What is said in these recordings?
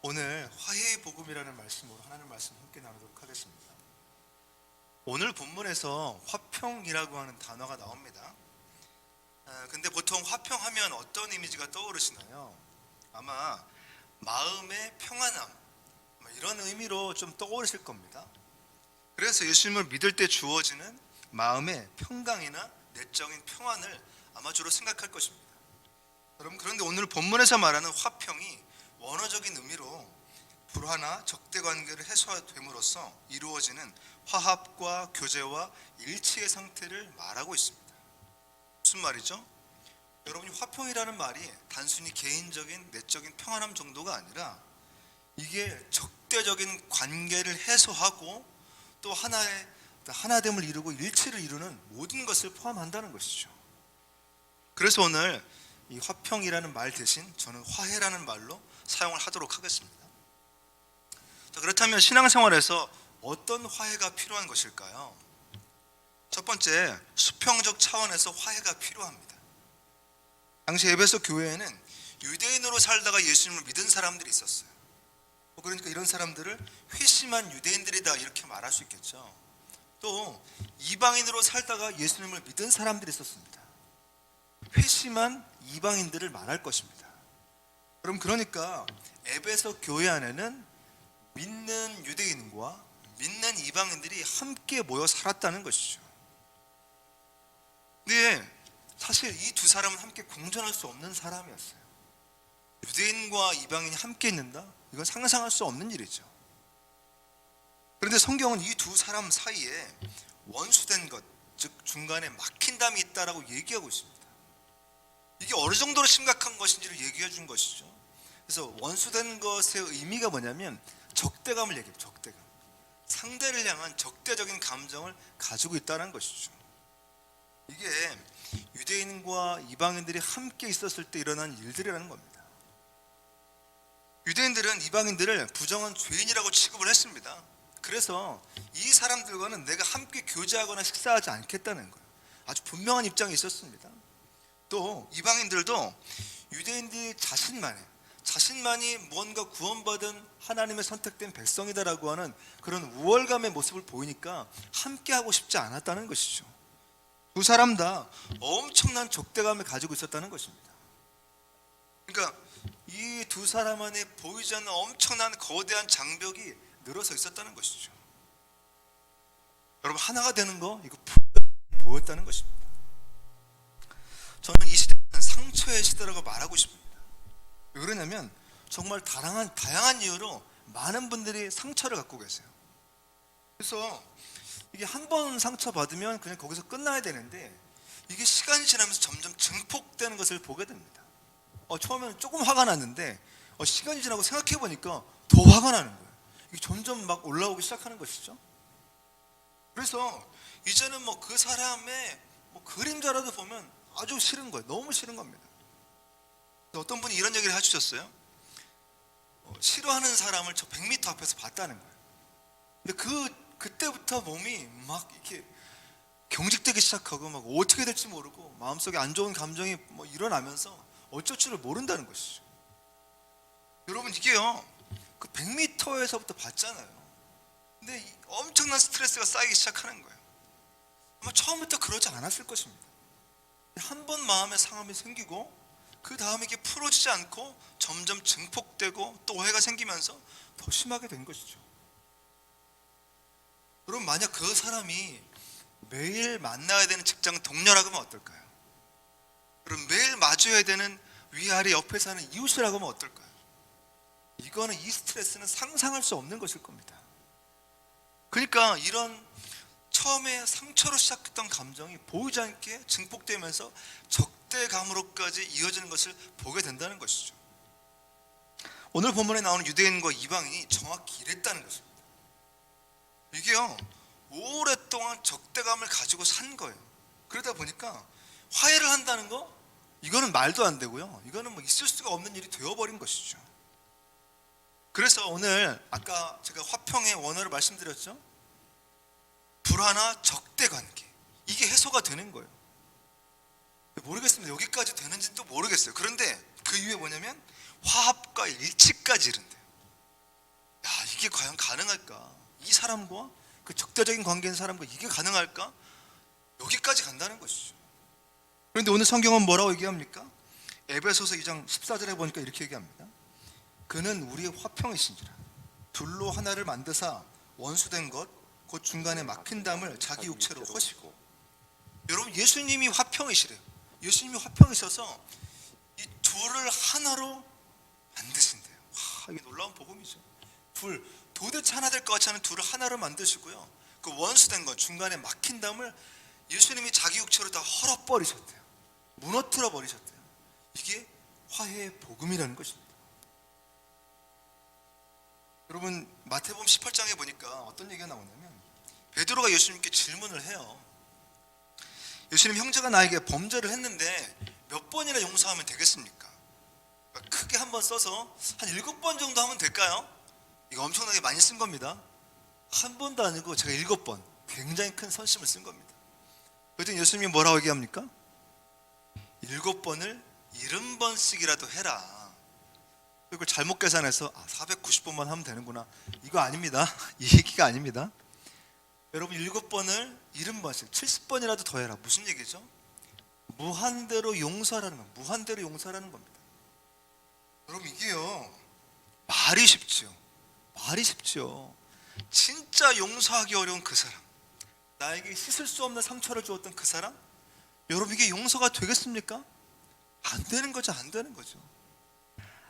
오늘 화해의 복음이라는 말씀으로 하나님 말씀 함께 나누도록 하겠습니다. 오늘 본문에서 화평이라고 하는 단어가 나옵니다. 근데 보통 화평하면 어떤 이미지가 떠오르시나요? 아마 마음의 평안함, 이런 의미로 좀 떠오르실 겁니다. 그래서 예수님을 믿을 때 주어지는 마음의 평강이나 내적인 평안을 아마 주로 생각할 것입니다. 여러분, 그런데 오늘 본문에서 말하는 화평이 원어적인 의미로 불화나 적대 관계를 해소됨으로써 이루어지는 화합과 교제와 일치의 상태를 말하고 있습니다. 무슨 말이죠? 여러분이 화평이라는 말이 단순히 개인적인 내적인 평안함 정도가 아니라 이게 적대적인 관계를 해소하고 또 하나됨을 이루고 일치를 이루는 모든 것을 포함한다는 것이죠. 그래서 오늘 이 화평이라는 말 대신 저는 화해라는 말로 사용을 하도록 하겠습니다. 자, 그렇다면 신앙생활에서 어떤 화해가 필요한 것일까요? 첫 번째, 수평적 차원에서 화해가 필요합니다. 당시 에베소 교회에는 유대인으로 살다가 예수님을 믿은 사람들이 있었어요. 그러니까 이런 사람들을 회심한 유대인들이다 이렇게 말할 수 있겠죠. 또 이방인으로 살다가 예수님을 믿은 사람들이 있었습니다. 회심한 이방인들을 말할 것입니다. 그러니까 에베소 교회 안에는 믿는 유대인과 믿는 이방인들이 함께 모여 살았다는 것이죠. 근데 사실 이 두 사람은 함께 공존할 수 없는 사람이었어요. 유대인과 이방인이 함께 있는다? 이건 상상할 수 없는 일이죠. 그런데 성경은 이 두 사람 사이에 원수된 것, 즉 중간에 막힌 담이 있다라고 얘기하고 있습니다. 이게 어느 정도로 심각한 것인지를 얘기해 준 것이죠. 그래서 원수된 것의 의미가 뭐냐면 적대감을 얘기해요. 적대감. 상대를 향한 적대적인 감정을 가지고 있다는 것이죠. 이게 유대인과 이방인들이 함께 있었을 때 일어난 일들이라는 겁니다. 유대인들은 이방인들을 부정한 죄인이라고 취급을 했습니다. 그래서 이 사람들과는 내가 함께 교제하거나 식사하지 않겠다는 거예요. 아주 분명한 입장이 있었습니다. 또 이방인들도 유대인들이 자신만이 뭔가 구원받은 하나님의 선택된 백성이다라고 하는 그런 우월감의 모습을 보이니까 함께하고 싶지 않았다는 것이죠. 두 사람 다 엄청난 적대감을 가지고 있었다는 것입니다. 그러니까 이 두 사람 안에 보이지 않는 엄청난 거대한 장벽이 늘어서 있었다는 것이죠. 여러분, 하나가 되는 거 이거 보였다는 것입니다. 저는 이 시대는 상처의 시대라고 말하고 싶습니다. 왜 그러냐면 정말 다양한 이유로 많은 분들이 상처를 갖고 계세요. 그래서 이게 한 번 상처 받으면 그냥 거기서 끝나야 되는데 이게 시간이 지나면서 점점 증폭되는 것을 보게 됩니다. 처음에는 조금 화가 났는데 시간이 지나고 생각해 보니까 더 화가 나는 거예요. 이게 점점 막 올라오기 시작하는 것이죠. 그래서 이제는 그 사람의 그림자라도 보면 아주 싫은 거예요. 너무 싫은 겁니다. 어떤 분이 이런 얘기를 해주셨어요. 싫어하는 사람을 저 100m 앞에서 봤다는 거예요. 근데 그때부터 몸이 막 이렇게 경직되기 시작하고 막 어떻게 될지 모르고 마음속에 안 좋은 감정이 일어나면서 어쩔 줄을 모른다는 것이죠. 여러분, 이게요, 그 100m에서부터 봤잖아요. 근데 엄청난 스트레스가 쌓이기 시작하는 거예요. 아마 처음부터 그러지 않았을 것입니다. 한 번 마음의 상함이 생기고 그 다음에 이게 풀어지지 않고 점점 증폭되고 또 오해가 생기면서 더 심하게 된 것이죠. 그럼 만약 그 사람이 매일 만나야 되는 직장 동료라고 하면 어떨까요? 그럼 매일 마주해야 되는 위아래 옆에 사는 이웃이라고 하면 어떨까요? 이거는 이 스트레스는 상상할 수 없는 것일 겁니다. 그러니까 이런 처음에 상처로 시작했던 감정이 보이지 않게 증폭되면서 적대감으로까지 이어지는 것을 보게 된다는 것이죠. 오늘 본문에 나오는 유대인과 이방인이 정확히 이랬다는 것입니다. 이게요, 오랫동안 적대감을 가지고 산 거예요. 그러다 보니까 화해를 한다는 거, 이거는 말도 안 되고요, 이거는 있을 수가 없는 일이 되어버린 것이죠. 그래서 오늘 아까 제가 화평의 원어를 말씀드렸죠. 불화나 적대 관계, 이게 해소가 되는 거예요. 모르겠습니다. 여기까지 되는지는 또 모르겠어요. 그런데 그 이유에 뭐냐면 화합과 일치까지 이른대요. 이게 과연 가능할까? 이 사람과 그 적대적인 관계인 사람과 이게 가능할까? 여기까지 간다는 것이죠. 그런데 오늘 성경은 뭐라고 얘기합니까? 에베소서 2장 14절에 보니까 이렇게 얘기합니다. 그는 우리의 화평이신지라 둘로 하나를 만드사 원수된 것 곧 중간에 막힌 담을 자기 육체로 허시고. 여러분, 예수님이 화평이시래요. 예수님이 화평이셔서 이 둘을 하나로 만드신대요. 이게 놀라운 복음이죠. 둘, 도대체 하나 될 것 같지 않은 둘을 하나로 만드시고요, 그 원수된 것 중간에 막힌 담을 예수님이 자기 육체로 다 헐어버리셨대요. 무너뜨려 버리셨대요. 이게 화해의 복음이라는 것입니다. 여러분, 마태복음 18장에 보니까 어떤 얘기가 나오냐면 베드로가 예수님께 질문을 해요. 예수님, 형제가 나에게 범죄를 했는데 몇 번이나 용서하면 되겠습니까? 크게 한번 써서 한 7번 정도 하면 될까요? 이거 엄청나게 많이 쓴 겁니다. 한 번도 아니고 제가 7번, 굉장히 큰 선심을 쓴 겁니다. 그랬더니 예수님이 뭐라고 얘기합니까? 7번을 70번씩이라도 해라. 이걸 잘못 계산해서 490번만 하면 되는구나, 이거 아닙니다. 이 얘기가 아닙니다. 여러분, 7번을 70번씩 70번이라도 더 해라. 무슨 얘기죠? 무한대로 용서하라는 겁니다. 무한대로 용서하라는 겁니다. 여러분, 이게요, 말이 쉽죠. 말이 쉽죠. 진짜 용서하기 어려운 그 사람, 나에게 씻을 수 없는 상처를 주었던 그 사람, 여러분, 이게 용서가 되겠습니까? 안 되는 거죠. 안 되는 거죠.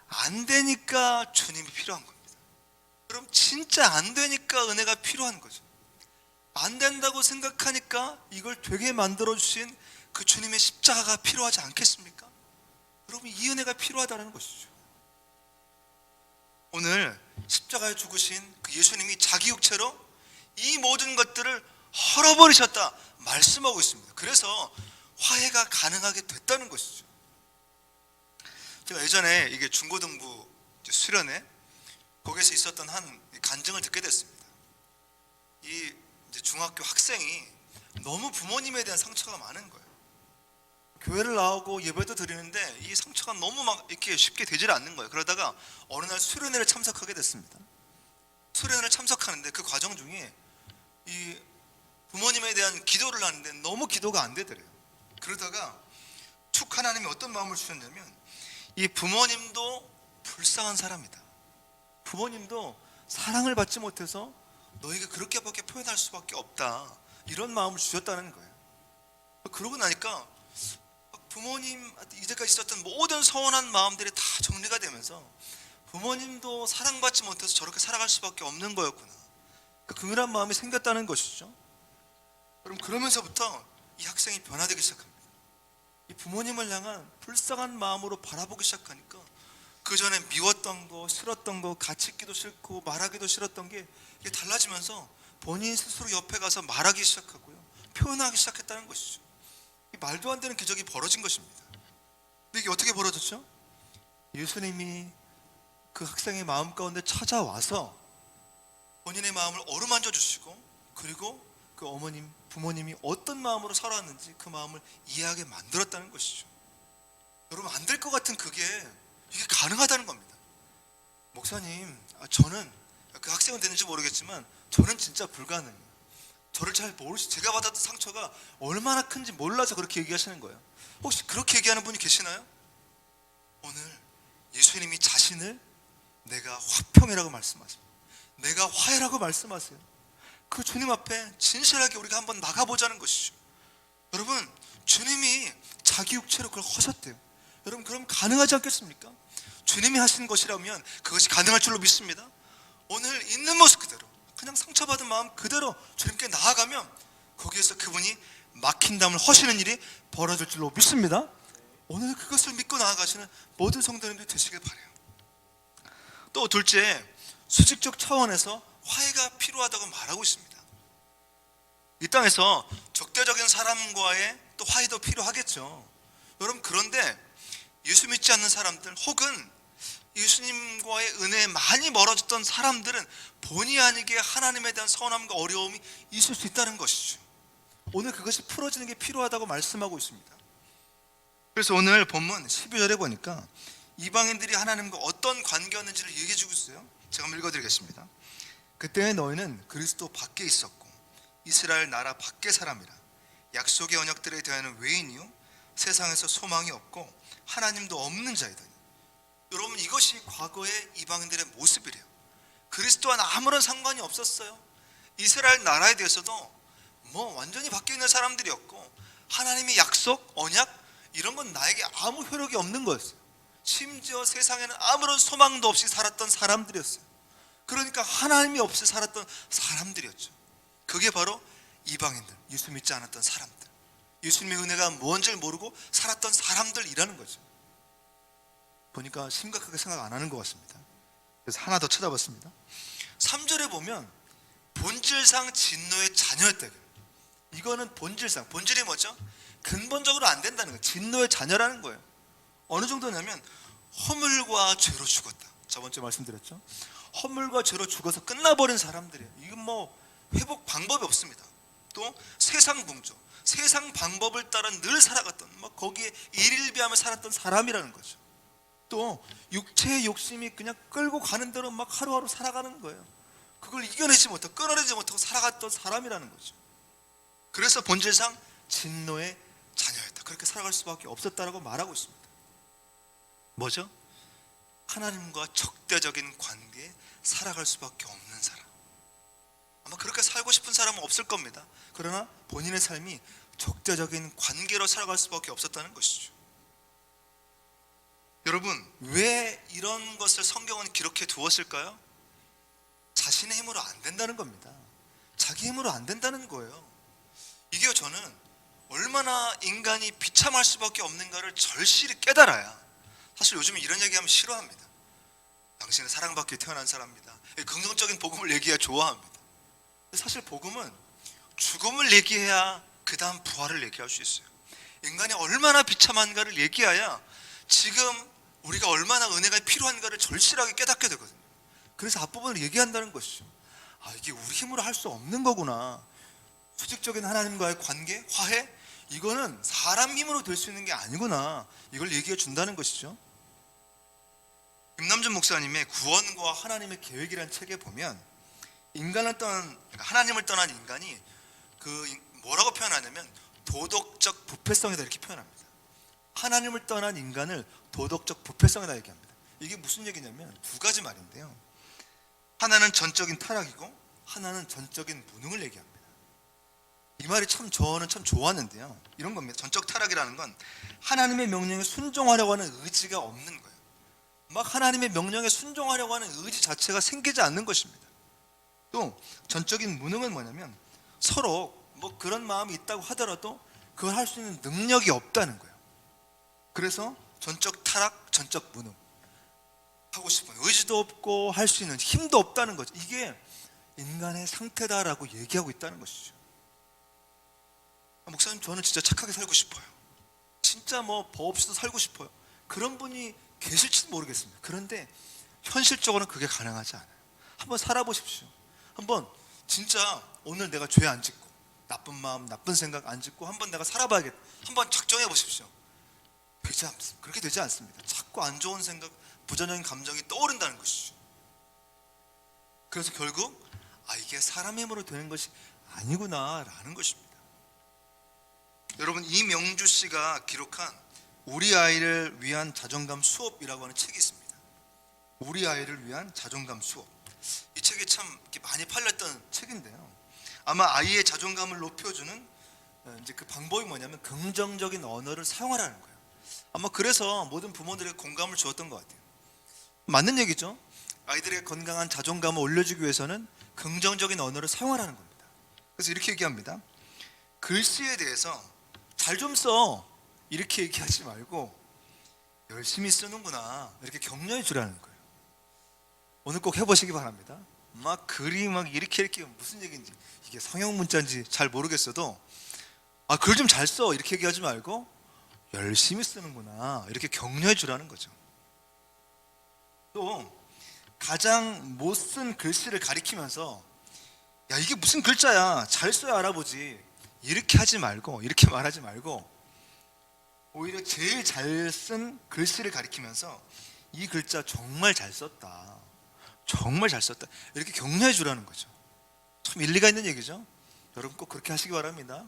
안 되니까 주님이 필요한 겁니다. 그럼 진짜 안 되니까 은혜가 필요한 거죠. 안 된다고 생각하니까 이걸 되게 만들어주신 그 주님의 십자가가 필요하지 않겠습니까? 여러분, 이 은혜가 필요하다는 것이죠. 오늘 십자가에 죽으신 그 예수님이 자기 육체로 이 모든 것들을 헐어버리셨다 말씀하고 있습니다. 그래서 화해가 가능하게 됐다는 것이죠. 제가 예전에 이게 중고등부 수련회, 거기에서 있었던 한 간증을 듣게 됐습니다. 이 이제 중학교 학생이 너무 부모님에 대한 상처가 많은 거예요. 교회를 나오고 예배도 드리는데 이 상처가 너무 막 이렇게 쉽게 되질 않는 거예요. 그러다가 어느 날 수련회를 참석하게 됐습니다. 수련회를 참석하는데 그 과정 중에 이 부모님에 대한 기도를 하는데 너무 기도가 안 되더래요. 그러다가 툭 하나님이 어떤 마음을 주셨냐면, 이 부모님도 불쌍한 사람이다. 부모님도 사랑을 받지 못해서 너희가 그렇게밖에 표현할 수밖에 없다, 이런 마음을 주셨다는 거예요. 그러고 나니까 부모님 이제까지 있었던 모든 서운한 마음들이 다 정리가 되면서 부모님도 사랑받지 못해서 저렇게 살아갈 수밖에 없는 거였구나, 그 긍휼한 마음이 생겼다는 것이죠. 그럼 그러면서부터 이 학생이 변화되기 시작합니다. 이 부모님을 향한 불쌍한 마음으로 바라보기 시작하니까 그 전에 미웠던 거, 싫었던 거, 같이 있기도 싫고 말하기도 싫었던 게 이게 달라지면서 본인 스스로 옆에 가서 말하기 시작하고요, 표현하기 시작했다는 것이죠. 이 말도 안 되는 기적이 벌어진 것입니다. 근데 이게 어떻게 벌어졌죠? 예수님이 그 학생의 마음 가운데 찾아와서 본인의 마음을 어루만져 주시고, 그리고 그 어머님, 부모님이 어떤 마음으로 살아왔는지 그 마음을 이해하게 만들었다는 것이죠. 여러분, 안 될 것 같은 이게 가능하다는 겁니다. 목사님, 저는, 그 학생은 되는지 모르겠지만 저는 진짜 불가능해요. 저를 잘 모르시, 제가 받았던 상처가 얼마나 큰지 몰라서 그렇게 얘기하시는 거예요. 혹시 그렇게 얘기하는 분이 계시나요? 오늘 예수님이 자신을 내가 화평이라고 말씀하세요. 내가 화해라고 말씀하세요. 그 주님 앞에 진실하게 우리가 한번 나가보자는 것이죠. 여러분, 주님이 자기 육체로 그걸 하셨대요. 여러분, 그럼 가능하지 않겠습니까? 주님이 하신 것이라면 그것이 가능할 줄로 믿습니다. 오늘 있는 모습 그대로, 그냥 상처받은 마음 그대로 주님께 나아가면 거기에서 그분이 막힌 담을 허시는 일이 벌어질 줄로 믿습니다. 오늘 그것을 믿고 나아가시는 모든 성도님들 되시길 바라요. 또 둘째, 수직적 차원에서 화해가 필요하다고 말하고 있습니다. 이 땅에서 적대적인 사람과의 또 화해도 필요하겠죠. 여러분, 그런데 예수 믿지 않는 사람들, 혹은 예수님과의 은혜에 많이 멀어졌던 사람들은 본의 아니게 하나님에 대한 서운함과 어려움이 있을 수 있다는 것이죠. 오늘 그것이 풀어지는 게 필요하다고 말씀하고 있습니다. 그래서 오늘 본문 12절에 보니까 이방인들이 하나님과 어떤 관계였는지를 얘기해 주고 있어요. 제가 한번 읽어드리겠습니다. 그때의 너희는 그리스도 밖에 있었고 이스라엘 나라 밖의 사람이라. 약속의 언약들에 대하여는 외인이요 세상에서 소망이 없고 하나님도 없는 자이다. 여러분, 이것이 과거의 이방인들의 모습이래요. 그리스도와는 아무런 상관이 없었어요. 이스라엘 나라에 대해서도 완전히 밖에 있는 사람들이었고, 하나님의 약속, 언약 이런 건 나에게 아무 효력이 없는 거였어요. 심지어 세상에는 아무런 소망도 없이 살았던 사람들이었어요. 그러니까 하나님이 없이 살았던 사람들이었죠. 그게 바로 이방인들, 예수 믿지 않았던 사람들, 예수님의 은혜가 뭔지를 모르고 살았던 사람들이라는 거죠. 보니까 심각하게 생각 안 하는 것 같습니다. 그래서 하나 더 찾아봤습니다. 3절에 보면 본질상 진노의 자녀였다. 이거는 본질상, 본질이 뭐죠? 근본적으로 안 된다는 거예요. 진노의 자녀라는 거예요. 어느 정도냐면 허물과 죄로 죽었다. 저번 주에 말씀드렸죠. 허물과 죄로 죽어서 끝나버린 사람들이에요. 이건 회복 방법이 없습니다. 또 세상 풍조, 세상 방법을 따라 늘 살아갔던, 거기에 일일비하며 살았던 사람이라는 거죠. 또 육체의 욕심이 그냥 끌고 가는 대로 하루하루 살아가는 거예요. 그걸 이겨내지 못하고 끊어내지 못하고 살아갔던 사람이라는 거죠. 그래서 본질상 진노의 자녀였다. 그렇게 살아갈 수밖에 없었다라고 말하고 있습니다. 뭐죠? 하나님과 적대적인 관계에 살아갈 수밖에 없는 사람. 아마 그렇게 살고 싶은 사람은 없을 겁니다. 그러나 본인의 삶이 적대적인 관계로 살아갈 수밖에 없었다는 것이죠. 여러분, 왜 이런 것을 성경은 기록해 두었을까요? 자신의 힘으로 안 된다는 겁니다. 자기 힘으로 안 된다는 거예요. 이게 저는 얼마나 인간이 비참할 수밖에 없는가를 절실히 깨달아야, 사실 요즘에 이런 얘기하면 싫어합니다. 당신은 사랑받기에 태어난 사람입니다. 긍정적인 복음을 얘기해야 좋아합니다. 사실 복음은 죽음을 얘기해야 그 다음 부활을 얘기할 수 있어요. 인간이 얼마나 비참한가를 얘기해야 지금 우리가 얼마나 은혜가 필요한가를 절실하게 깨닫게 되거든요. 그래서 앞부분을 얘기한다는 것이죠. 이게 우리 힘으로 할 수 없는 거구나. 수직적인 하나님과의 관계, 화해, 이거는 사람 힘으로 될 수 있는 게 아니구나. 이걸 얘기해 준다는 것이죠. 김남준 목사님의 구원과 하나님의 계획이라는 책에 보면 하나님을 떠난 인간이 뭐라고 표현하냐면 도덕적 부패성이다, 이렇게 표현합니다. 하나님을 떠난 인간을 도덕적 부패성이다 얘기합니다. 이게 무슨 얘기냐면 두 가지 말인데요. 하나는 전적인 타락이고 하나는 전적인 무능을 얘기합니다. 이 말이 저는 참 좋았는데요. 이런 겁니다. 전적 타락이라는 건 하나님의 명령에 순종하려고 하는 의지가 없는 거예요. 하나님의 명령에 순종하려고 하는 의지 자체가 생기지 않는 것입니다. 또 전적인 무능은 뭐냐면 서로 그런 마음이 있다고 하더라도 그걸 할 수 있는 능력이 없다는 거예요. 그래서 전적 타락, 전적 무능, 하고 싶은 의지도 없고 할 수 있는 힘도 없다는 거죠. 이게 인간의 상태다라고 얘기하고 있다는 것이죠. 목사님, 저는 진짜 착하게 살고 싶어요. 진짜 법 없이도 살고 싶어요. 그런 분이 계실지도 모르겠습니다. 그런데 현실적으로는 그게 가능하지 않아요. 한번 살아보십시오. 한번 진짜 오늘 내가 죄 안 짓고 나쁜 마음, 나쁜 생각 안 짓고 한번 내가 살아봐야겠다. 한번 작정해 보십시오. 되지 않습니다. 그렇게 되지 않습니다. 자꾸 안 좋은 생각, 부정적인 감정이 떠오른다는 것이죠. 그래서 결국 이게 사람의 힘으로 되는 것이 아니구나라는 것입니다. 여러분, 이명주 씨가 기록한 우리 아이를 위한 자존감 수업이라고 하는 책이 있습니다. 우리 아이를 위한 자존감 수업. 이 책이 참 많이 팔렸던 책인데요. 아마 아이의 자존감을 높여주는 이제 그 방법이 뭐냐면 긍정적인 언어를 사용하라는 거예요. 아마 그래서 모든 부모들에게 공감을 주었던 것 같아요. 맞는 얘기죠. 아이들의 건강한 자존감을 올려주기 위해서는 긍정적인 언어를 사용하라는 겁니다. 그래서 이렇게 얘기합니다. 글씨에 대해서 잘 좀 써, 이렇게 얘기하지 말고 열심히 쓰는구나, 이렇게 격려해 주라는 거예요. 오늘 꼭 해보시기 바랍니다. 글이 이렇게 무슨 얘기인지, 이게 성형 문자인지 잘 모르겠어도 글 좀 잘 써, 이렇게 얘기하지 말고 열심히 쓰는구나, 이렇게 격려해 주라는 거죠. 또 가장 못 쓴 글씨를 가리키면서 야, 이게 무슨 글자야, 잘 써야 알아보지, 이렇게 하지 말고, 이렇게 말하지 말고 오히려 제일 잘 쓴 글씨를 가리키면서 이 글자 정말 잘 썼다, 정말 잘 썼다, 이렇게 격려해 주라는 거죠. 참 일리가 있는 얘기죠. 여러분 꼭 그렇게 하시기 바랍니다.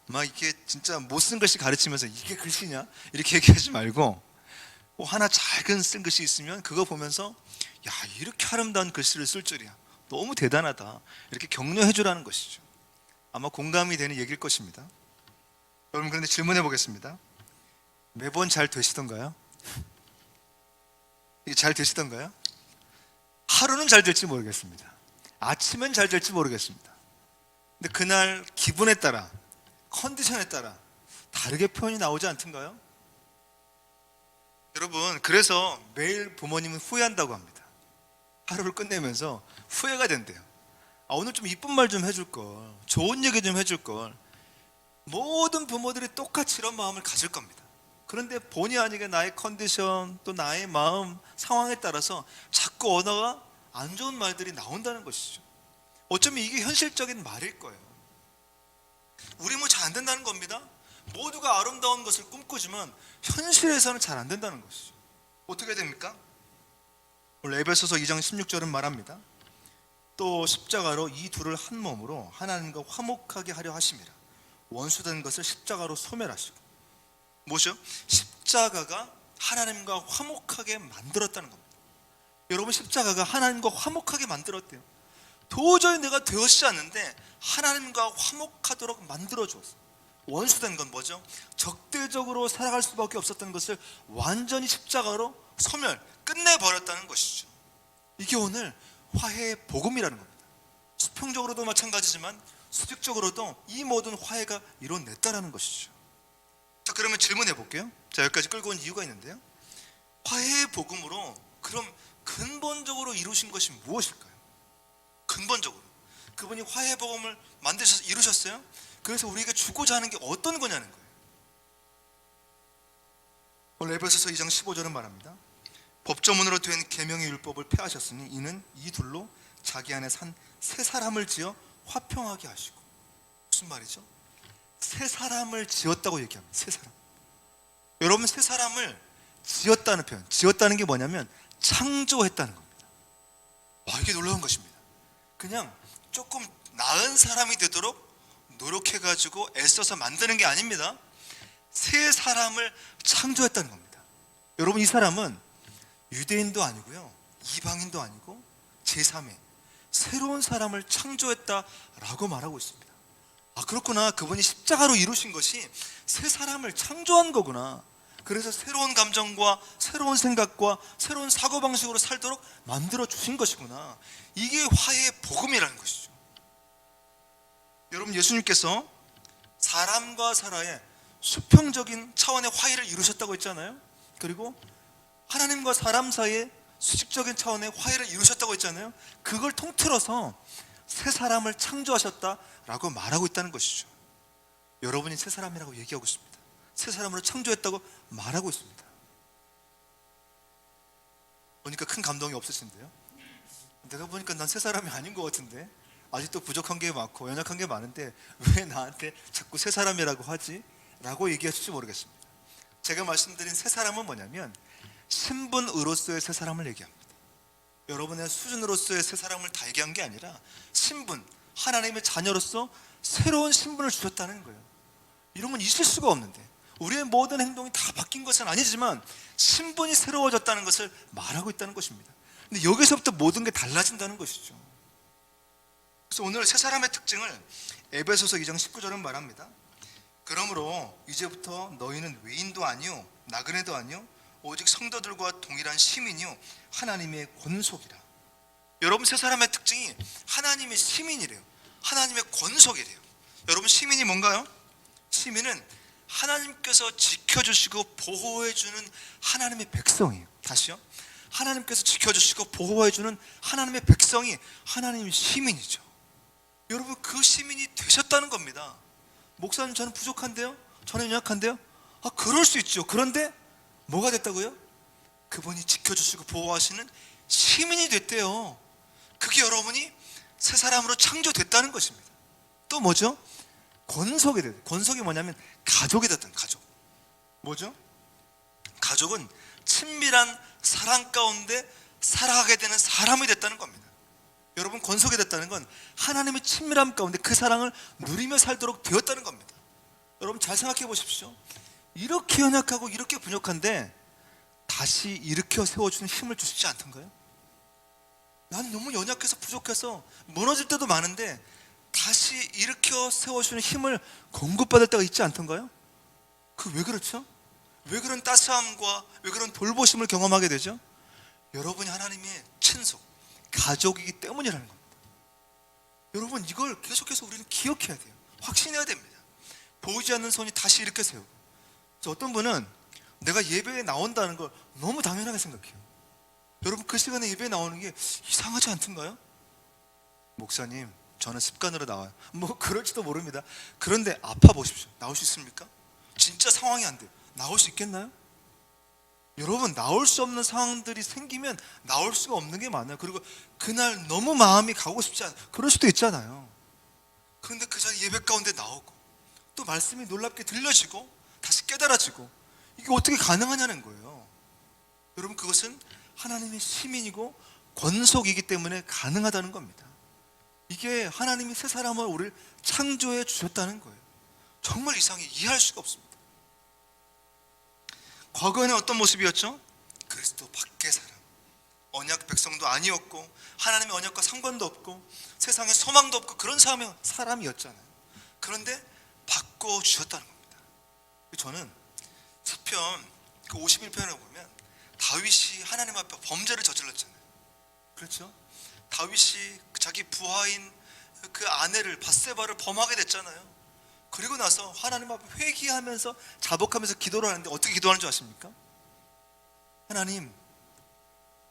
막 이게 진짜 못 쓴 글씨 가르치면서 이게 글씨냐 이렇게 얘기하지 말고, 하나 작은 쓴 글씨 있으면 그거 보면서 야, 이렇게 아름다운 글씨를 쓸 줄이야, 너무 대단하다, 이렇게 격려해 주라는 것이죠. 아마 공감이 되는 얘기일 것입니다. 여러분, 그런데 질문해 보겠습니다. 매번 잘 되시던가요? 이게 잘 되시던가요? 하루는 잘 될지 모르겠습니다. 아침엔 잘 될지 모르겠습니다. 근데 그날 기분에 따라, 컨디션에 따라 다르게 표현이 나오지 않던가요? 여러분, 그래서 매일 부모님은 후회한다고 합니다. 하루를 끝내면서 후회가 된대요. 오늘 좀 이쁜 말 좀 해줄 걸, 좋은 얘기 좀 해줄 걸. 모든 부모들이 똑같이 이런 마음을 가질 겁니다. 그런데 본의 아니게 나의 컨디션, 또 나의 마음, 상황에 따라서 자꾸 언어가 안 좋은 말들이 나온다는 것이죠. 어쩌면 이게 현실적인 말일 거예요. 우리 뭐 잘 안 된다는 겁니다. 모두가 아름다운 것을 꿈꾸지만 현실에서는 잘 안 된다는 것이죠. 어떻게 됩니까? 오늘 에베소서 2장 16절은 말합니다. 또 십자가로 이 둘을 한 몸으로 하나님과 화목하게 하려 하심이라. 원수된 것을 십자가로 소멸하시고. 뭐죠? 십자가가 하나님과 화목하게 만들었다는 겁니다. 여러분, 십자가가 하나님과 화목하게 만들었대요. 도저히 내가 되었지 않는데 하나님과 화목하도록 만들어 주었어요. 원수된 건 뭐죠? 적대적으로 살아갈 수밖에 없었던 것을 완전히 십자가로 소멸, 끝내버렸다는 것이죠. 이게 오늘 화해의 복음이라는 겁니다. 수평적으로도 마찬가지지만 수직적으로도 이 모든 화해가 이뤄냈다라는 것이죠. 자, 그러면 질문해 볼게요. 자, 여기까지 끌고 온 이유가 있는데요. 화해의 복음으로 그럼 근본적으로 이루신 것이 무엇일까요? 근본적으로 그분이 화해의 복음을 만드셔서 이루셨어요. 그래서 우리에게 주고자 하는 게 어떤 거냐는 거예요. 오늘 에베소서 2장 15절은 말합니다. 법조문으로 된 계명의 율법을 폐하셨으니 이는 이 둘로 자기 안에 산 새 사람을 지어 화평하게 하시고. 무슨 말이죠? 새 사람을 지었다고 얘기합니다. 새 사람. 여러분, 새 사람을 지었다는 표현, 지었다는 게 뭐냐면 창조했다는 겁니다. 와, 이게 놀라운 것입니다. 그냥 조금 나은 사람이 되도록 노력해가지고 애써서 만드는 게 아닙니다. 새 사람을 창조했다는 겁니다. 여러분, 이 사람은 유대인도 아니고요, 이방인도 아니고 제3의 새로운 사람을 창조했다라고 말하고 있습니다. 그렇구나, 그분이 십자가로 이루신 것이 새 사람을 창조한 거구나. 그래서 새로운 감정과 새로운 생각과 새로운 사고방식으로 살도록 만들어 주신 것이구나. 이게 화해의 복음이라는 것이죠. 여러분, 예수님께서 사람과 사람의 수평적인 차원의 화해를 이루셨다고 했잖아요. 그리고 하나님과 사람 사이에 수직적인 차원의 화해를 이루셨다고 했잖아요. 그걸 통틀어서 새 사람을 창조하셨다라고 말하고 있다는 것이죠. 여러분이 새 사람이라고 얘기하고 있습니다. 새 사람으로 창조했다고 말하고 있습니다. 보니까 큰 감동이 없으신데요. 내가 보니까 난 새 사람이 아닌 것 같은데, 아직도 부족한 게 많고 연약한 게 많은데 왜 나한테 자꾸 새 사람이라고 하지? 라고 얘기하실지 모르겠습니다. 제가 말씀드린 새 사람은 뭐냐면 신분으로서의 새 사람을 얘기합니다. 여러분의 수준으로서의 새 사람을 다 얘기한 게 아니라 신분, 하나님의 자녀로서 새로운 신분을 주셨다는 거예요. 이런 건 있을 수가 없는데, 우리의 모든 행동이 다 바뀐 것은 아니지만 신분이 새로워졌다는 것을 말하고 있다는 것입니다. 근데 여기서부터 모든 게 달라진다는 것이죠. 그래서 오늘 새 사람의 특징을 에베소서 2장 19절은 말합니다. 그러므로 이제부터 너희는 외인도 아니요 나그네도 아니요 오직 성도들과 동일한 시민이요 하나님의 권속이라. 여러분, 새 사람의 특징이 하나님의 시민이래요. 하나님의 권속이래요. 여러분, 시민이 뭔가요? 시민은 하나님께서 지켜주시고 보호해주는 하나님의 백성이에요. 다시요. 하나님께서 지켜주시고 보호해주는 하나님의 백성이 하나님의 시민이죠. 여러분, 그 시민이 되셨다는 겁니다. 목사님, 저는 부족한데요? 저는 연약한데요? 그럴 수 있죠. 그런데 뭐가 됐다고요? 그분이 지켜주시고 보호하시는 시민이 됐대요. 그게 여러분이 새 사람으로 창조됐다는 것입니다. 또 뭐죠? 권속이 됐어요. 권속이 뭐냐면 가족이 됐던 가족. 뭐죠? 가족은 친밀한 사랑 가운데 살아가게 되는 사람이 됐다는 겁니다. 여러분, 권속이 됐다는 건 하나님의 친밀함 가운데 그 사랑을 누리며 살도록 되었다는 겁니다. 여러분, 잘 생각해 보십시오. 이렇게 연약하고 이렇게 부족한데 다시 일으켜 세워주는 힘을 주시지 않던가요? 난 너무 연약해서 부족해서 무너질 때도 많은데 다시 일으켜 세워주는 힘을 공급받을 때가 있지 않던가요? 그 왜 그렇죠? 왜 그런 따스함과 왜 그런 돌보심을 경험하게 되죠? 여러분이 하나님의 친속, 가족이기 때문이라는 겁니다. 여러분, 이걸 계속해서 우리는 기억해야 돼요. 확신해야 됩니다. 보이지 않는 손이 다시 일으켜 세우고. 어떤 분은 내가 예배에 나온다는 걸 너무 당연하게 생각해요. 여러분, 그 시간에 예배에 나오는 게 이상하지 않던가요? 목사님, 저는 습관으로 나와요. 뭐 그럴지도 모릅니다. 그런데 아파 보십시오. 나올 수 있습니까? 진짜 상황이 안 돼요. 나올 수 있겠나요? 여러분, 나올 수 없는 상황들이 생기면 나올 수가 없는 게 많아요. 그리고 그날 너무 마음이 가고 싶지 않아요. 그럴 수도 있잖아요. 그런데 그 자리 예배 가운데 나오고 또 말씀이 놀랍게 들려지고 다시 깨달아지고, 이게 어떻게 가능하냐는 거예요. 여러분, 그것은 하나님의 시민이고 권속이기 때문에 가능하다는 겁니다. 이게 하나님이 새 사람을 우리를 창조해 주셨다는 거예요. 정말 이상해, 이해할 수가 없습니다. 과거에는 어떤 모습이었죠? 그리스도 밖의 사람, 언약 백성도 아니었고 하나님의 언약과 상관도 없고 세상에 소망도 없고 그런 사람이었잖아요. 그런데 바꿔주셨다는 겁니다. 저는 시편 51편을 보면 다윗이 하나님 앞에 범죄를 저질렀잖아요. 그렇죠? 다윗이 자기 부하인 그 아내를 밧세바를 범하게 됐잖아요. 그리고 나서 하나님 앞에 회개하면서 자복하면서 기도를 하는데 어떻게 기도하는 줄 아십니까? 하나님,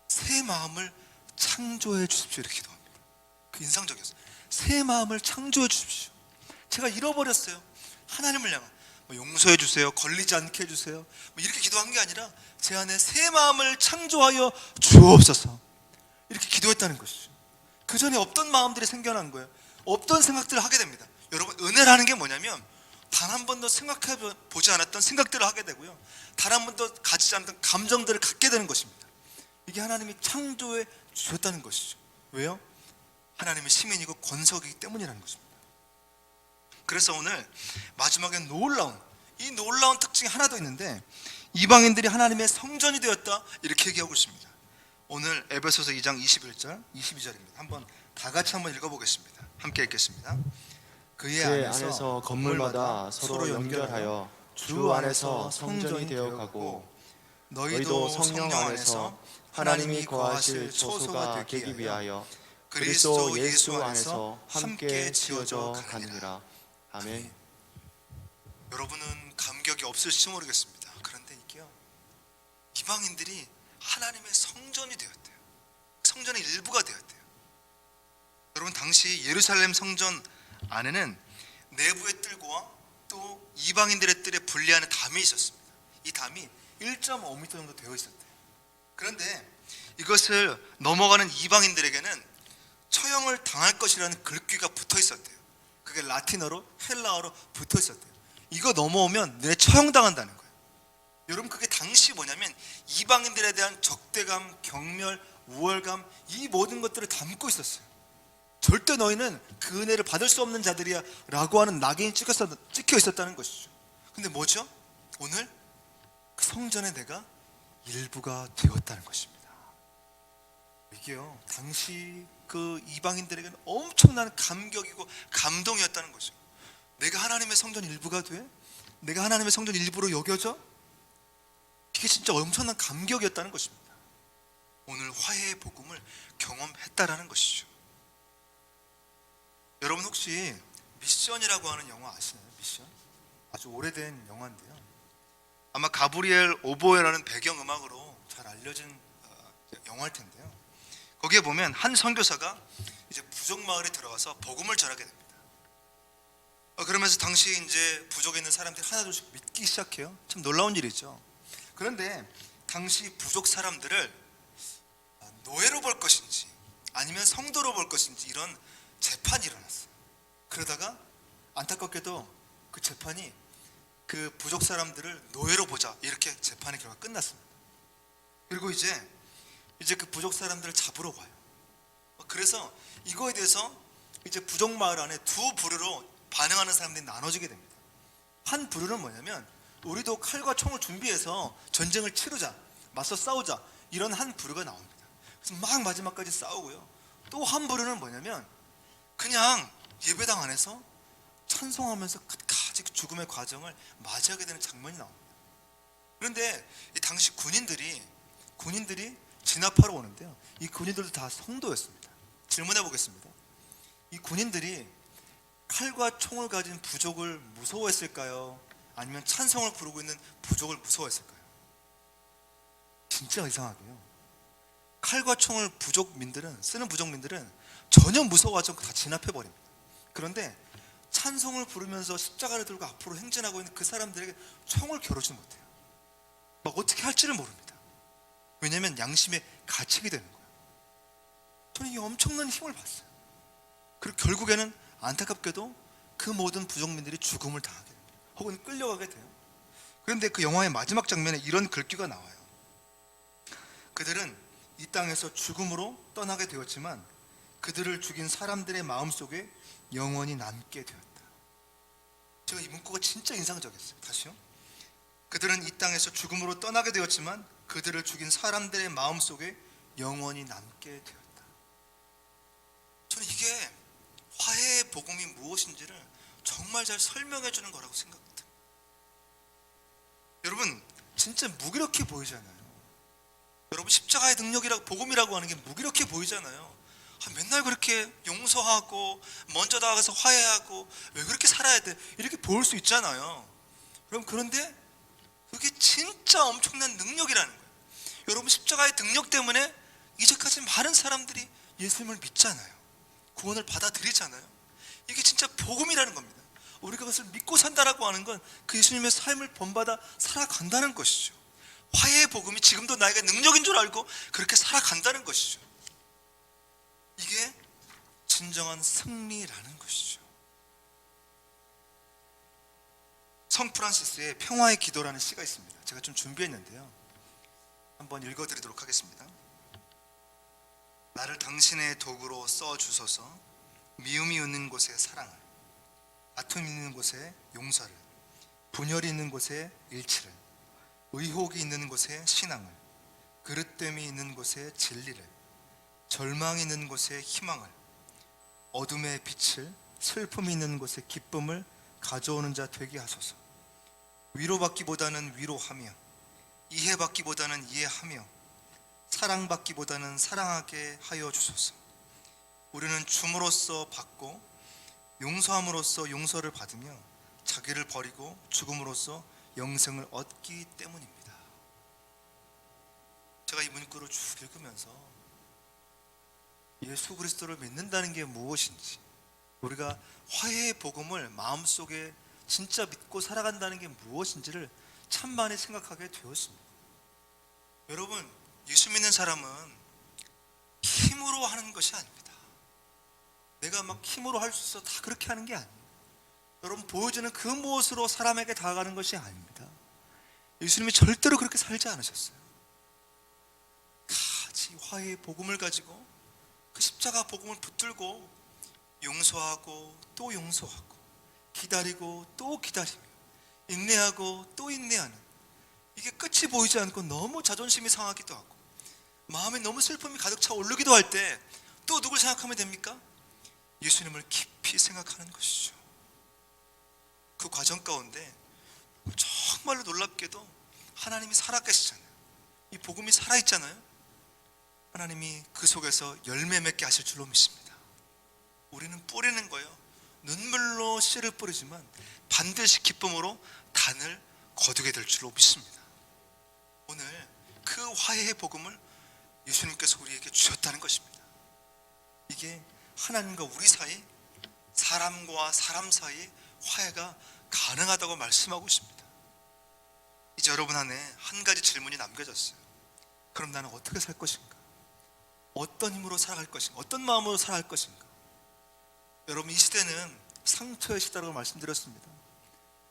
새 마음을 창조해 주십시오, 이렇게 기도합니다. 그 인상적이었어요. 새 마음을 창조해 주십시오. 제가 잃어버렸어요. 하나님을 향한 용서해 주세요, 걸리지 않게 해주세요, 이렇게 기도한 게 아니라 제 안에 새 마음을 창조하여 주옵소서, 이렇게 기도했다는 것이죠. 그 전에 없던 마음들이 생겨난 거예요. 없던 생각들을 하게 됩니다. 여러분, 은혜라는 게 뭐냐면 단 한 번도 생각해 보지 않았던 생각들을 하게 되고요, 단 한 번도 가지지 않았던 감정들을 갖게 되는 것입니다. 이게 하나님이 창조해 주셨다는 것이죠. 왜요? 하나님의 시민이고 권속이기 때문이라는 것입니다. 그래서 오늘 마지막에 이 놀라운 특징이 하나 더 있는데, 이방인들이 하나님의 성전이 되었다, 이렇게 얘기하고 있습니다. 오늘 에베소서 2장 21절 22절입니다. 한번 다 같이 한번 읽어보겠습니다. 함께 읽겠습니다. 그의 안에서 건물마다 서로 연결하여 주 안에서 성전이 되어가고, 너희도 성령 안에서 하나님이 거하실 초소가 되기 위하여 그리스도 예수 안에서 함께 지어져 가느니라. 아멘. 여러분은 감격이 없을지 모르겠습니다. 그런데 이게요, 이방인들이 하나님의 성전이 되었대요. 성전의 일부가 되었대요. 여러분, 당시 예루살렘 성전 안에는 내부의 뜰과 또 이방인들의 뜰에 분리하는 담이 있었습니다. 이 담이 1.5m 정도 되어 있었대요. 그런데 이것을 넘어가는 이방인들에게는 처형을 당할 것이라는 글귀가 붙어 있었대요. 그게 라틴어로, 헬라어로 붙어 있었대요. 이거 넘어오면 내 처형당한다는 거예요. 여러분, 그게 당시 뭐냐면 이방인들에 대한 적대감, 경멸, 우월감, 이 모든 것들을 담고 있었어요. 절대 너희는 그 은혜를 받을 수 없는 자들이야 라고 하는 낙인이 찍혀 있었다는 것이죠. 근데 뭐죠? 오늘 그 성전에 내가 일부가 되었다는 것입니다. 이게요, 당시 그 이방인들에게는 엄청난 감격이고 감동이었다는 거죠. 내가 하나님의 성전 일부가 돼? 내가 하나님의 성전 일부로 여겨져? 이게 진짜 엄청난 감격이었다는 것입니다. 오늘 화해의 복음을 경험했다라는 것이죠. 여러분, 혹시 미션이라고 하는 영화 아시나요? 미션? 아주 오래된 영화인데요, 아마 가브리엘 오보에라는 배경음악으로 잘 알려진 영화일 텐데요, 거기에 보면 한 선교사가 이제 부족 마을에 들어가서 복음을 전하게 됩니다. 그러면서 당시 이제 부족에 있는 사람들이 하나둘씩 믿기 시작해요. 참 놀라운 일이죠. 그런데 당시 부족 사람들을 노예로 볼 것인지 아니면 성도로 볼 것인지 이런 재판이 일어났어요. 그러다가 안타깝게도 그 재판이 그 부족 사람들을 노예로 보자, 이렇게 재판의 결과가 끝났습니다. 그리고 이제 이제 그 부족 사람들을 잡으러 가요. 그래서 이거에 대해서 이제 부족 마을 안에 두 부류로 반응하는 사람들이 나눠지게 됩니다. 한 부류는 뭐냐면 우리도 칼과 총을 준비해서 전쟁을 치르자, 맞서 싸우자, 이런 한 부류가 나옵니다. 그래서 막 마지막까지 싸우고요. 또 한 부류는 뭐냐면 그냥 예배당 안에서 찬송하면서 끝까지 죽음의 과정을 맞이하게 되는 장면이 나옵니다. 그런데 이 당시 군인들이 진압하러 오는데요, 이 군인들도 다 성도였습니다. 질문해 보겠습니다. 이 군인들이 칼과 총을 가진 부족을 무서워했을까요? 아니면 찬송을 부르고 있는 부족을 무서워했을까요? 진짜 이상하게요, 칼과 총을 쓰는 부족민들은 전혀 무서워하지 않고 다 진압해 버립니다. 그런데 찬송을 부르면서 십자가를 들고 앞으로 행진하고 있는 그 사람들에게 총을 겨루지 못해요. 막 어떻게 할지를 모릅니다. 왜냐하면 양심에 갇히게 되는 거예요. 저는 이 엄청난 힘을 봤어요. 그리고 결국에는 안타깝게도 그 모든 부족민들이 죽음을 당하게 됩니다. 혹은 끌려가게 돼요. 그런데 그 영화의 마지막 장면에 이런 글귀가 나와요. 그들은 이 땅에서 죽음으로 떠나게 되었지만 그들을 죽인 사람들의 마음속에 영원히 남게 되었다. 제가 이 문구가 진짜 인상적이었어요. 다시요. 그들은 이 땅에서 죽음으로 떠나게 되었지만 그들을 죽인 사람들의 마음속에 영원히 남게 되었다. 저는 이게 화해의 복음이 무엇인지를 정말 잘 설명해 주는 거라고 생각합니다. 여러분, 진짜 무기력해 보이잖아요. 여러분, 십자가의 능력이라고, 복음이라고 하는 게 무기력해 보이잖아요. 맨날 그렇게 용서하고 먼저 다가가서 화해하고 왜 그렇게 살아야 돼, 이렇게 보일 수 있잖아요. 그런데 그게 진짜 엄청난 능력이라는 거예요. 여러분, 십자가의 능력 때문에 이제까지 많은 사람들이 예수님을 믿잖아요. 구원을 받아들이잖아요. 이게 진짜 복음이라는 겁니다. 우리가 그것을 믿고 산다라고 하는 건 그 예수님의 삶을 본받아 살아간다는 것이죠. 화해의 복음이 지금도 나에게 능력인 줄 알고 그렇게 살아간다는 것이죠. 이게 진정한 승리라는 것이죠. 성 프란시스의 평화의 기도라는 시가 있습니다. 제가 좀 준비했는데요, 한번 읽어드리도록 하겠습니다. 나를 당신의 도구로 써주소서. 미움이 있는 곳에 사랑을, 아픔이 있는 곳에 용서를, 분열이 있는 곳에 일치를, 의혹이 있는 곳에 신앙을, 그릇됨이 있는 곳에 진리를, 절망이 있는 곳에 희망을, 어둠의 빛을, 슬픔이 있는 곳에 기쁨을 가져오는 자 되게 하소서. 위로받기보다는 위로하며, 이해받기보다는 이해하며, 사랑받기보다는 사랑하게 하여 주소서. 우리는 줌으로써 받고 용서함으로써 용서를 받으며 자기를 버리고 죽음으로써 영생을 얻기 때문입니다. 제가 이 문구를 쭉 읽으면서 예수 그리스도를 믿는다는 게 무엇인지, 우리가 화해의 복음을 마음속에 진짜 믿고 살아간다는 게 무엇인지를 참 많이 생각하게 되었습니다. 여러분, 예수 믿는 사람은 힘으로 하는 것이 아닙니다. 내가 막 힘으로 할 수 있어 다 그렇게 하는 게 아니에요. 여러분, 보여주는 그 무엇으로 사람에게 다가가는 것이 아닙니다. 예수님이 절대로 그렇게 살지 않으셨어요. 같이 화해의 복음을 가지고 그 십자가 복음을 붙들고 용서하고 또 용서하고, 기다리고 또 기다리며, 인내하고 또 인내하는, 이게 끝이 보이지 않고 너무 자존심이 상하기도 하고 마음에 너무 슬픔이 가득 차 오르기도 할 때 또 누굴 생각하면 됩니까? 예수님을 깊이 생각하는 것이죠. 그 과정 가운데 정말로 놀랍게도 하나님이 살아계시잖아요. 이 복음이 살아있잖아요. 하나님이 그 속에서 열매 맺게 하실 줄로 믿습니다. 우리는 뿌리는 거예요. 눈물로 씨를 뿌리지만 반드시 기쁨으로 단을 거두게 될 줄로 믿습니다. 오늘 그 화해의 복음을 예수님께서 우리에게 주셨다는 것입니다. 이게 하나님과 우리 사이, 사람과 사람 사이 화해가 가능하다고 말씀하고 있습니다. 이제 여러분 안에 한 가지 질문이 남겨졌어요. 그럼 나는 어떻게 살 것인가? 어떤 힘으로 살아갈 것인가? 어떤 마음으로 살아갈 것인가? 여러분, 이 시대는 상처의 시대라고 말씀드렸습니다.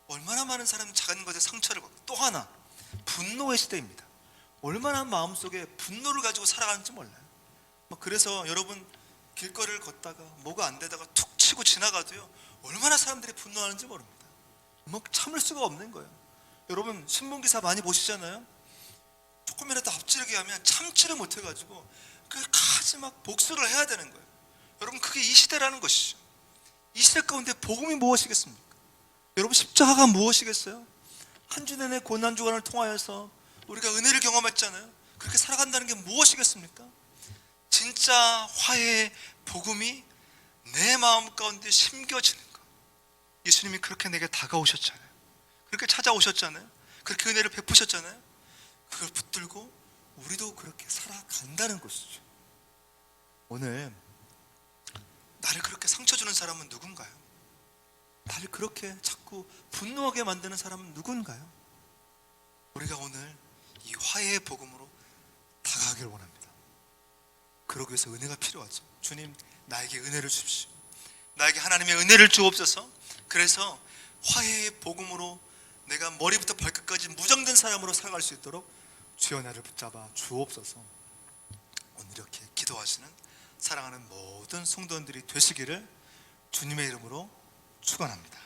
얼마나 많은 사람이 작은 것에 상처를 받고, 또 하나 분노의 시대입니다. 얼마나 마음속에 분노를 가지고 살아가는지 몰라요. 그래서 여러분 길거리를 걷다가 뭐가 안 되다가 툭 치고 지나가도요, 얼마나 사람들이 분노하는지 모릅니다. 참을 수가 없는 거예요. 여러분 신문기사 많이 보시잖아요. 조금이라도 앞지르게 하면 참지를 못해가지고 끝까지 막 복수를 해야 되는 거예요. 여러분 그게 이 시대라는 것이죠. 이 시대 가운데 복음이 무엇이겠습니까? 여러분 십자가가 무엇이겠어요? 한 주 내내 고난주간을 통하여서 우리가 은혜를 경험했잖아요. 그렇게 살아간다는 게 무엇이겠습니까? 진짜 화해의 복음이 내 마음 가운데 심겨지는 것. 예수님이 그렇게 내게 다가오셨잖아요. 그렇게 찾아오셨잖아요. 그렇게 은혜를 베푸셨잖아요. 그걸 붙들고 우리도 그렇게 살아간다는 것이죠. 오늘 나를 그렇게 상처 주는 사람은 누군가요? 나를 그렇게 자꾸 분노하게 만드는 사람은 누군가요? 우리가 오늘 이 화해의 복음으로 다가가길 원합니다. 그러기 위해서 은혜가 필요하죠. 주님, 나에게 은혜를 주십시오. 나에게 하나님의 은혜를 주옵소서. 그래서 화해의 복음으로 내가 머리부터 발끝까지 무장된 사람으로 살아갈 수 있도록 주여 나를 붙잡아 주옵소서. 오늘 이렇게 기도하시는 사랑하는 모든 성도님들이 되시기를 주님의 이름으로 축원합니다.